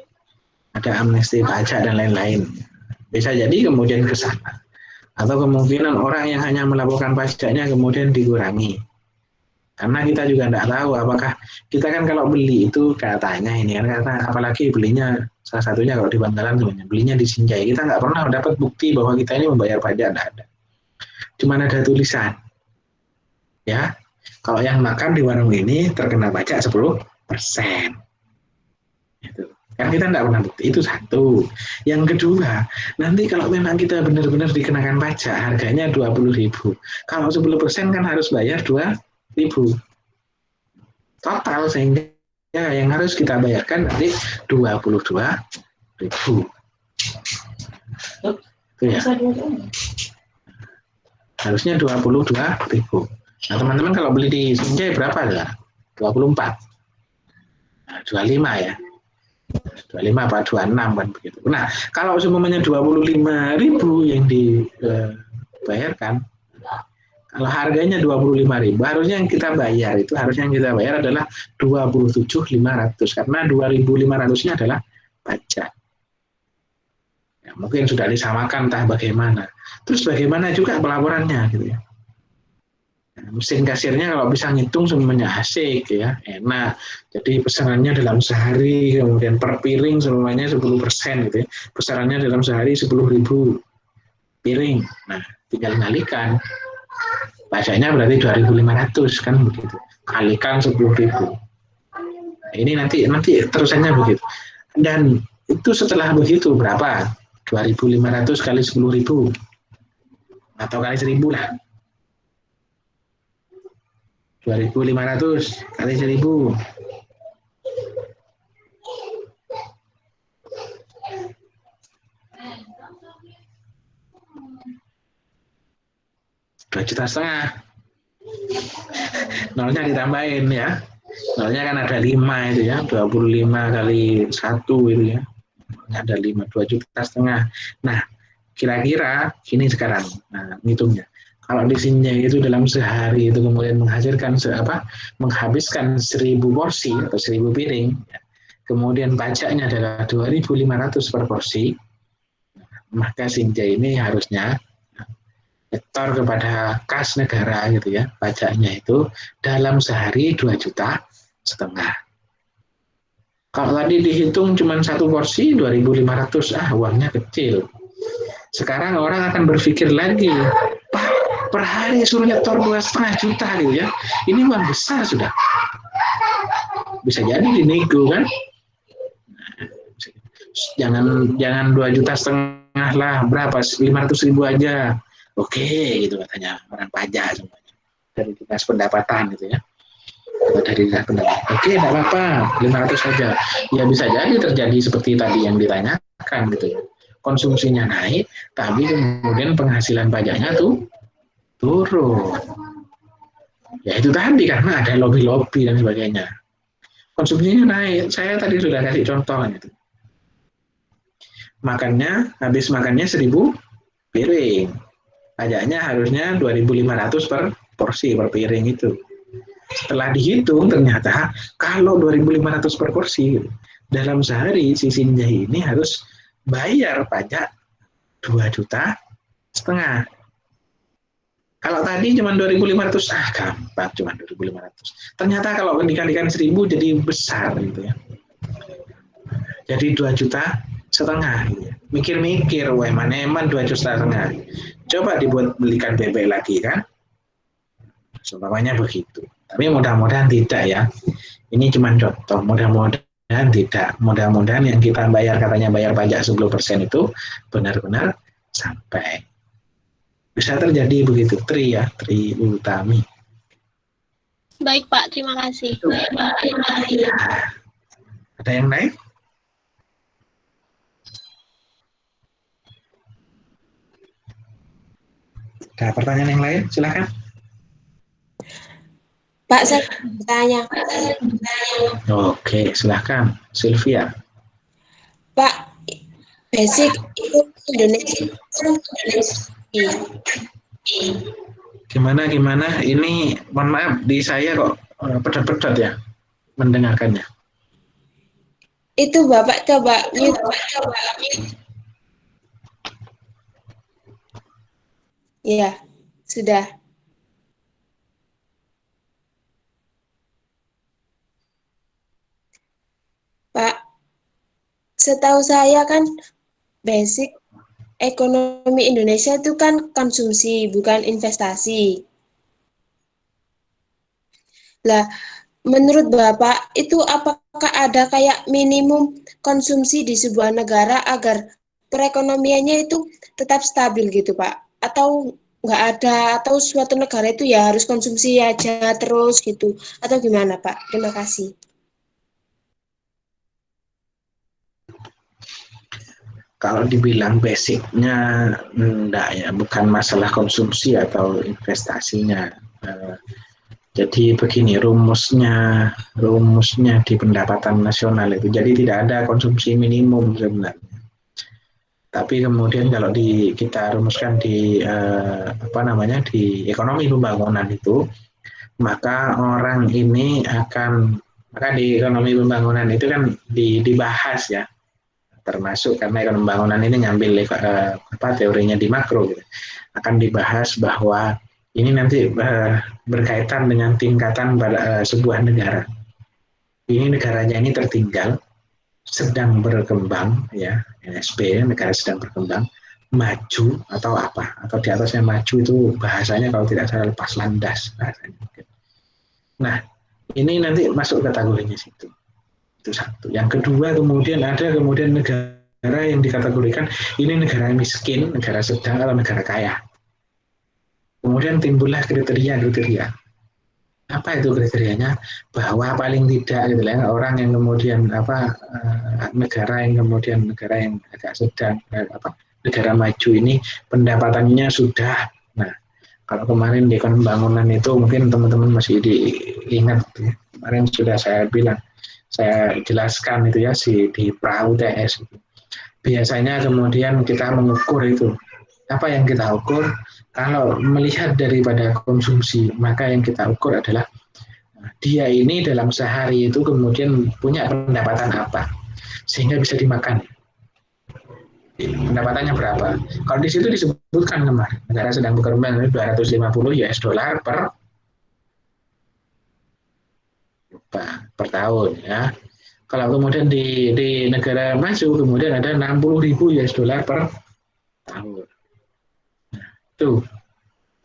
A: Ada amnesti pajak dan lain-lain. Bisa jadi kemudian ke sana. Atau kemungkinan orang yang hanya melaporkan pajaknya kemudian dikurangi. Karena kita juga tidak tahu apakah kita kan kalau beli itu katanya ini kan karena apalagi belinya salah satunya kalau di Bangkalan sebenarnya belinya di Sinjai kita nggak pernah dapat bukti bahwa kita ini membayar pajak tidak ada. Cuma ada tulisan ya kalau yang makan di warung ini terkena pajak 10%. Gitu. Kan kita tidak pernah bukti itu satu. Yang kedua nanti kalau memang kita benar-benar dikenakan pajak harganya 20.000 kalau 10% kan harus bayar 2.000 total sehingga yang harus kita bayarkan nanti 22.000 itu ya harusnya 22.000. Nah teman-teman kalau beli di Sinjai berapa ya 24 nah, 25 ya 25 apa 26 kan begitu. Nah kalau semuanya 25.000 yang dibayarkan kalau harganya 25.000 harusnya yang kita bayar adalah 27.500 karena 2.500-nya adalah pajak. Ya, mungkin sudah disamakan entah bagaimana. Terus bagaimana juga pelaporannya gitu ya. Nah, mesin kasirnya kalau bisa ngitung semuanya asik ya, enak. Jadi pesanannya dalam sehari kemudian per piring semuanya 10% gitu ya. Pesanannya dalam sehari 10.000 piring. Nah, tinggal kalikan. Pajaknya berarti 2.500 kan begitu. Kalikan 10.000. Nah, ini nanti terusannya begitu. Dan itu setelah begitu berapa? 2.500 kali 10.000 atau kali 1.000 lah. 2.500 kali 1.000. 2,5 juta. Nolnya ditambahin ya. Nolnya kan ada 5 itu ya, 25 kali 1 itu ya. Ada 5, 2,5 juta. Nah, kira-kira gini sekarang, nah, ngitungnya. Kalau di Sinjai itu dalam sehari itu kemudian menghabiskan 1.000 porsi atau 1.000 piring, ya. Kemudian pajaknya adalah 2.500 per porsi, maka Sinjai ini harusnya nyetor kepada kas negara gitu ya, pajaknya itu dalam sehari 2,5 juta. Kalau tadi dihitung cuma 1 porsi 2.500, uangnya kecil. Sekarang orang akan berpikir lagi, Pak, per hari suruh nyetor 2,5 juta gitu ya, ini uang besar sudah. Bisa jadi dinego kan? Jangan 2,5 juta lah, berapa? 500.000 aja. Oke, gitu katanya orang pajak semuanya. Dari dinas pendapatan gitu ya. Dari dinas pendapatan. Oke, tidak apa-apa, 500 saja. Ya bisa jadi terjadi seperti tadi yang ditanyakan gitu ya. Konsumsinya naik, tapi kemudian penghasilan pajaknya tuh turun. Ya itu tadi karena ada lobby-lobby dan sebagainya. Konsumsinya naik. Saya tadi sudah kasih contoh gitu. Habis makannya 1.000 piring. Pajaknya harusnya 2.500 per porsi per piring itu. Setelah dihitung ternyata kalau 2.500 per porsi dalam sehari si Sinjai ini harus bayar pajak 2,5 juta. Kalau tadi cuma 2.500, gampang cuma 2.500. Ternyata kalau dikalikan 1.000 jadi besar gitu ya. Jadi 2,5 juta gitu ya. Mikir-mikir, wah mana 2,5 juta. Coba dibuat belikan bebek lagi kan. Seumpamanya begitu. Tapi mudah-mudahan tidak ya. Ini cuma contoh, mudah-mudahan tidak. Mudah-mudahan yang kita bayar, katanya bayar pajak 10% itu benar-benar sampai. Bisa terjadi begitu, Tri Utami.
B: Baik Pak, terima kasih.
A: Ada yang lain? Ada pertanyaan yang lain? Silakan.
C: Pak, saya bertanya.
A: Oke, silakan, Sylvia.
C: Pak, basic itu Indonesia.
A: Gimana? Ini mohon maaf di saya kok pedot-pedot ya mendengarkannya.
C: Itu Bapak coba mute. Ya, sudah. Pak, setahu saya kan basic ekonomi Indonesia itu kan konsumsi, bukan investasi. Lah, menurut Bapak itu apakah ada kayak minimum konsumsi di sebuah negara agar perekonomiannya itu tetap stabil gitu Pak? Atau nggak ada, atau suatu negara itu ya harus konsumsi aja terus gitu, atau gimana Pak? Terima kasih.
A: Kalau dibilang basicnya enggak ya, bukan masalah konsumsi atau investasinya. Jadi begini rumusnya di pendapatan nasional itu. Jadi tidak ada konsumsi minimum sebenarnya. Tapi kemudian kalau kita rumuskan di di ekonomi pembangunan itu, maka orang ini maka di ekonomi pembangunan itu kan dibahas ya, termasuk karena ekonomi pembangunan ini ngambil teorinya di makro gitu. Akan dibahas bahwa ini nanti berkaitan dengan tingkatan sebuah negara. Ini negaranya ini tertinggal, sedang berkembang ya, NSB, negara sedang berkembang, maju atau apa, atau di atasnya maju itu bahasanya kalau tidak salah lepas landas bahasanya. Nah, ini nanti masuk kategorinya situ. Itu satu. Yang kedua kemudian negara yang dikategorikan ini negara miskin, negara sedang atau negara kaya. Kemudian timbullah kriteria. Apa itu kriterianya? Bahwa paling tidak gitu ya, orang yang kemudian negara yang agak sedang negara maju ini pendapatannya sudah Kalau kemarin di pembangunan itu mungkin teman-teman masih diingat ya. Kemarin sudah saya bilang, saya jelaskan itu ya di pra UTS. Biasanya kemudian kita mengukur itu. Apa yang kita ukur? Kalau melihat daripada konsumsi, maka yang kita ukur adalah dia ini dalam sehari itu kemudian punya pendapatan apa sehingga bisa dimakan. Pendapatannya berapa? Kalau di situ disebutkan kemarin negara sedang berkembang 250 US dollar per tahun ya. Kalau kemudian di negara maju kemudian ada 60.000 US dollar per tahun. Tuh.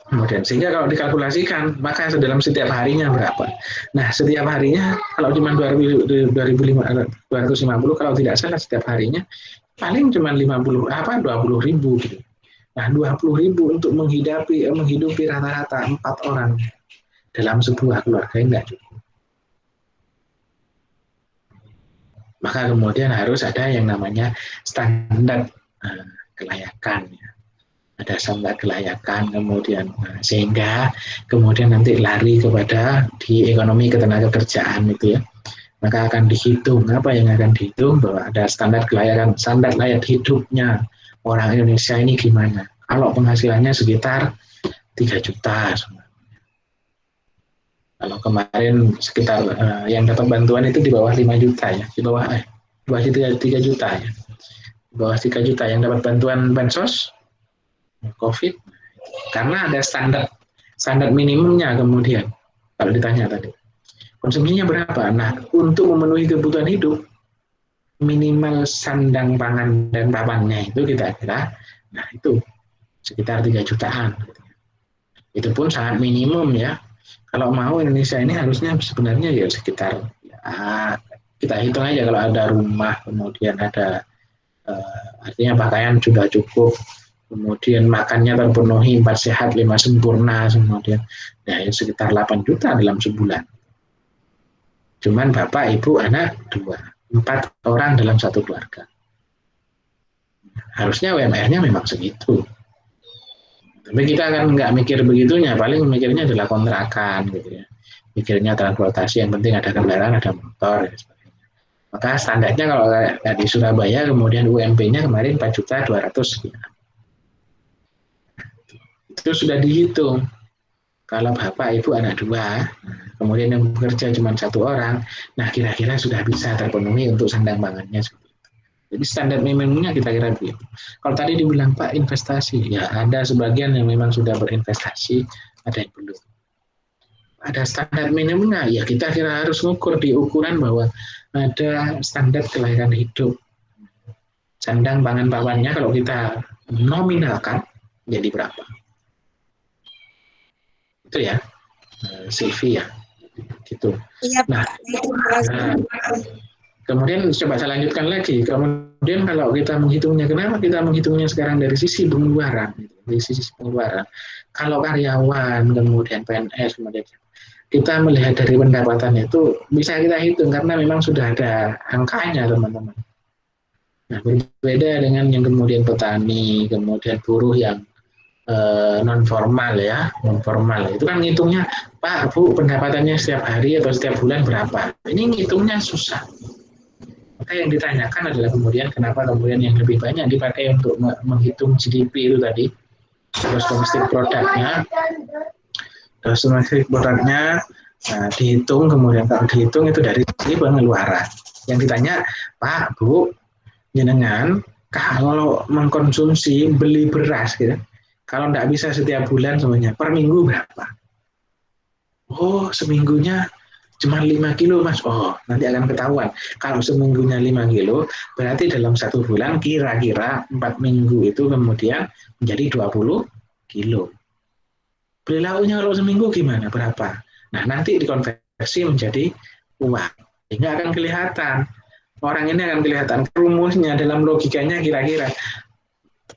A: Kemudian sehingga kalau dikalkulasikan maka dalam setiap harinya berapa? Nah setiap harinya kalau cuma 250 kalau tidak salah setiap harinya paling cuma 20.000 gitu. Nah 20.000 untuk menghidupi rata-rata 4 orang dalam sebuah keluarga enggak cukup. Maka kemudian harus ada yang namanya standar kelayakan ya. Ada standar kelayakan kemudian sehingga kemudian nanti lari kepada di ekonomi ketenagakerjaan itu ya, maka akan dihitung apa yang akan dihitung bahwa ada standar kelayakan, standar layak hidupnya orang Indonesia ini gimana. Kalau penghasilannya sekitar 3 juta, kalau kemarin sekitar yang dapat bantuan itu di bawah 5 juta ya, di bawah 3 juta ya, di bawah 3 juta yang dapat bantuan bansos COVID, karena ada standar minimumnya. Kemudian kalau ditanya tadi konsumsinya berapa, nah untuk memenuhi kebutuhan hidup minimal sandang pangan dan papannya itu kira-kira nah itu sekitar 3 jutaan. Itu pun sangat minimum ya. Kalau mau Indonesia ini harusnya sebenarnya ya sekitar ya, kita hitung aja kalau ada rumah kemudian ada artinya pakaian sudah cukup, kemudian makannya terpenuhi 4 sehat 5 sempurna, kemudian ya sekitar 8 juta dalam sebulan. Cuman bapak ibu anak 4 orang dalam satu keluarga. Harusnya UMR-nya memang segitu. Tapi kita kan nggak mikir begitunya, paling mikirnya adalah kontrakan gitu ya. Mikirnya transportasi, yang penting ada kendaraan, ada motor dan sebagainya. Maka standarnya kalau di Surabaya kemudian UMP-nya kemarin 4.200.000. Itu sudah dihitung. Kalau bapak, ibu, anak 2, kemudian yang bekerja cuma 1 orang, nah kira-kira sudah bisa terpenuhi untuk sandang pangannya. Jadi standar minimumnya kita kira begitu. Kalau tadi dibilang Pak investasi, ya ada sebagian yang memang sudah berinvestasi, ada yang belum. Ada standar minimumnya, ya kita kira harus mengukur di ukuran bahwa ada standar kelayakan hidup. Sandang pangan papannya kalau kita nominalkan jadi berapa? Itu ya, CV ya, gitu.
C: Iya,
A: nah, kemudian coba saya lanjutkan lagi. Kemudian kalau kita menghitungnya, kenapa kita menghitungnya sekarang dari sisi pengeluaran? Dari sisi pengeluaran. Kalau karyawan, kemudian PNS, kemudian kita melihat dari pendapatan itu bisa kita hitung karena memang sudah ada angkanya, teman-teman. Nah, berbeda dengan yang kemudian petani, kemudian buruh yang non formal ya, non formal itu kan ngitungnya Pak Bu prendapatannya setiap hari atau setiap bulan berapa, ini ngitungnya susah. Maka yang ditanyakan adalah kemudian kenapa kemudian yang lebih banyak dipakai untuk menghitung GDP itu tadi, gross domestic produknya, nah, dihitung, kemudian kalau dihitung itu dari sisi pengeluaran. Yang ditanya Pak Bu jenengan kalau mengkonsumsi beli beras gitu, kalau tidak bisa setiap bulan semuanya, per minggu berapa? Oh, seminggunya cuma 5 kilo, Mas. Oh, nanti akan ketahuan. Kalau seminggunya 5 kilo, berarti dalam 1 bulan kira-kira 4 minggu itu kemudian menjadi 20 kilo. Beli lauknya kalau seminggu gimana? Berapa? Nah, nanti dikonversi menjadi uang. Sehingga akan kelihatan. Orang ini akan kelihatan rumusnya dalam logikanya kira-kira.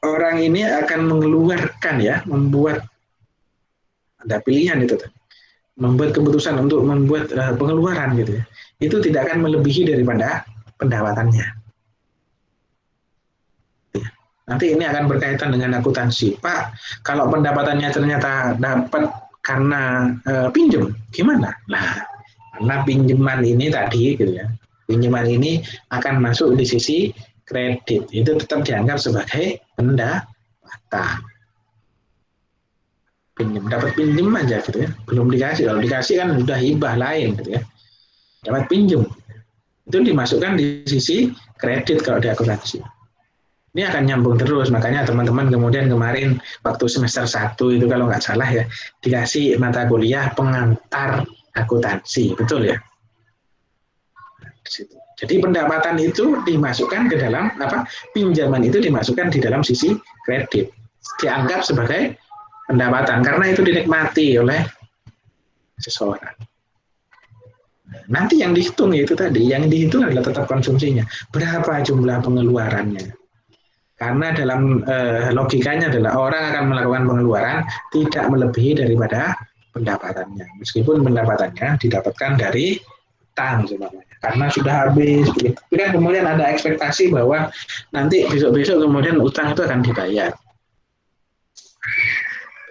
A: Orang ini akan mengeluarkan ya, membuat ada pilihan itu, membuat keputusan untuk membuat pengeluaran gitu ya. Itu tidak akan melebihi daripada pendapatannya. Nanti ini akan berkaitan dengan akuntansi. Pak, kalau pendapatannya ternyata dapat karena pinjam, gimana? Nah, karena pinjaman ini tadi, gitu ya, pinjaman ini akan masuk di sisi kredit, itu tetap dianggap sebagai pendapatan. Pinjam, dapat pinjam aja gitu ya, belum dikasih. Kalau dikasih kan udah hibah lain gitu ya. Dapat pinjam, itu dimasukkan di sisi kredit kalau di akuntansi. Ini akan nyambung terus, makanya teman-teman kemudian kemarin waktu semester 1 itu kalau nggak salah ya, dikasih mata kuliah pengantar akuntansi, betul ya? Jadi pendapatan itu dimasukkan ke dalam pinjaman itu dimasukkan di dalam sisi kredit, dianggap sebagai pendapatan karena itu dinikmati oleh seseorang. Nanti yang dihitung itu tadi, yang dihitung adalah tetap konsumsinya, berapa jumlah pengeluarannya. Karena dalam logikanya adalah orang akan melakukan pengeluaran tidak melebihi daripada pendapatannya. Meskipun pendapatannya didapatkan dari utang sebenarnya. Karena sudah habis. Tapi kan kemudian ada ekspektasi bahwa nanti besok-besok kemudian utang itu akan dibayar.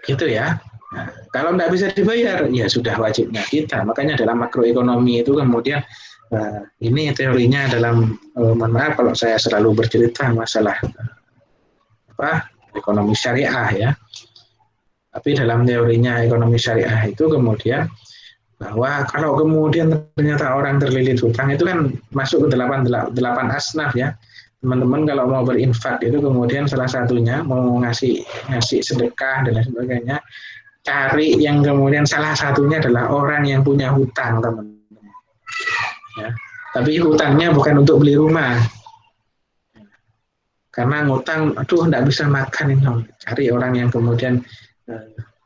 A: Gitu ya. Nah, kalau tidak bisa dibayar, ya sudah wajibnya kita. Makanya dalam makroekonomi itu kemudian ini teorinya dalam, mohon maaf kalau saya selalu bercerita masalah ekonomi syariah ya. Tapi dalam teorinya ekonomi syariah itu kemudian bahwa kalau kemudian ternyata orang terlilit hutang itu kan masuk ke 8 asnaf ya. Teman-teman kalau mau berinfak itu kemudian salah satunya mau ngasih sedekah dan lain sebagainya, cari yang kemudian salah satunya adalah orang yang punya hutang, teman-teman. Ya. Tapi hutangnya bukan untuk beli rumah. Karena ngutang, aduh nggak bisa makan ini. Cari orang yang kemudian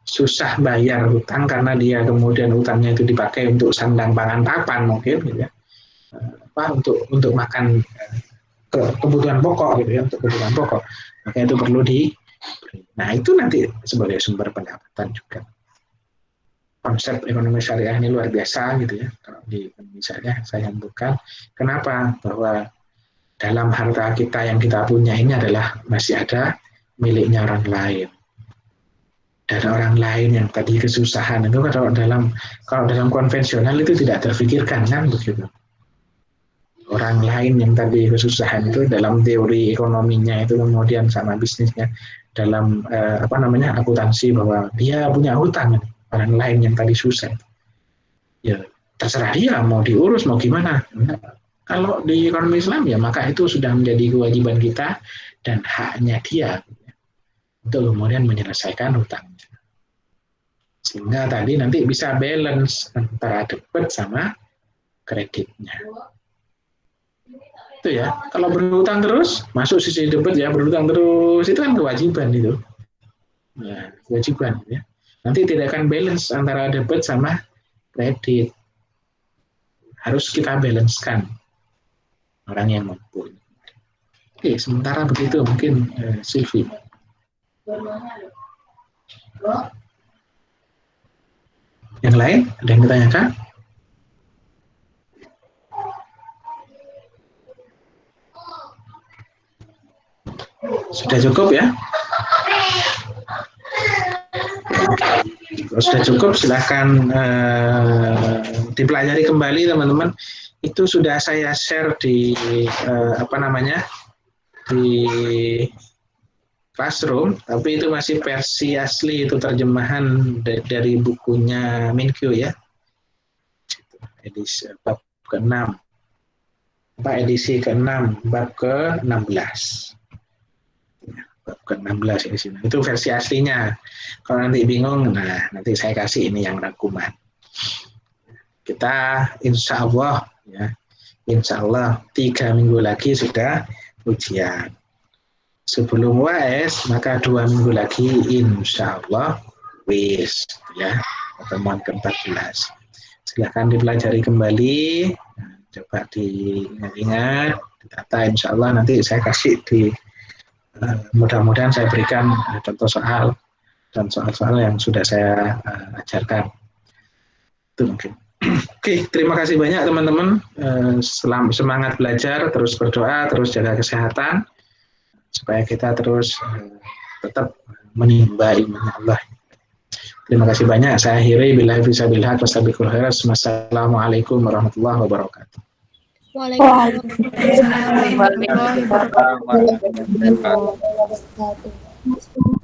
A: susah bayar hutang karena dia kemudian hutangnya itu dipakai untuk sandang pangan papan mungkin, gitu ya. Untuk makan kebutuhan pokok, gitu ya, untuk kebutuhan pokok. Maka itu perlu Nah itu nanti sebagai sumber pendapatan juga. Konsep ekonomi syariah ini luar biasa gitu ya. Kalau di ekonomi syariah saya bukan. Kenapa? Bahwa dalam harta kita yang kita punya ini adalah masih ada miliknya orang lain. Dan orang lain yang tadi kesusahan itu kalau dalam konvensional itu tidak terfikirkan kan begitu. Orang lain yang tadi kesusahan itu dalam teori ekonominya itu kemudian sama bisnisnya dalam akuntansi bahwa dia punya hutang orang lain yang tadi susah. Ya terserah dia mau diurus mau gimana. Kalau di ekonomi Islam ya maka itu sudah menjadi kewajiban kita dan haknya dia untuk kemudian menyelesaikan hutangnya. Sehingga tadi nanti bisa balance antara debit sama kreditnya. Itu ya, kalau berhutang terus masuk sisi debit ya, berhutang terus itu kan kewajiban itu. Ya, kewajiban ya. Nanti tidak akan balance antara debit sama kredit. Harus kita balancekan orang yang mampu. Oke, sementara begitu mungkin Sylvie. Yang lain ada yang ditanyakan? Sudah cukup ya? Kalau sudah cukup silahkan dipelajari kembali teman-teman. Itu sudah saya share di di Classroom, tapi itu masih versi asli, itu terjemahan dari bukunya Minkyu ya. Edisi bab ke-6. Edisi ke-6, bab ke-16. Bab ke-16 di sini. Itu versi aslinya. Kalau nanti bingung, nah nanti saya kasih ini yang rangkuman. Kita insya Allah ya, insya Allah 3 minggu lagi sudah ujian. Sebelum UAS maka 2 minggu lagi insya Allah WIS ya, pertemuan ke-14. Silahkan dipelajari kembali, coba diingat, ditata, insya Allah nanti saya kasih mudah-mudahan saya berikan contoh soal dan soal-soal yang sudah saya ajarkan. Itu mungkin. Oke, terima kasih banyak teman-teman. Semangat belajar, terus berdoa, terus jaga kesehatan. supaya kita terus tetap menimba ilmu Allah. Terima kasih banyak. Saya akhiri billahi fisabilillah wastabiqul khairat. Wassalamualaikum warahmatullahi wabarakatuh.
B: Waalaikumsalam warahmatullahi wabarakatuh.
C: Waalaikumsalam warahmatullahi wabarakatuh.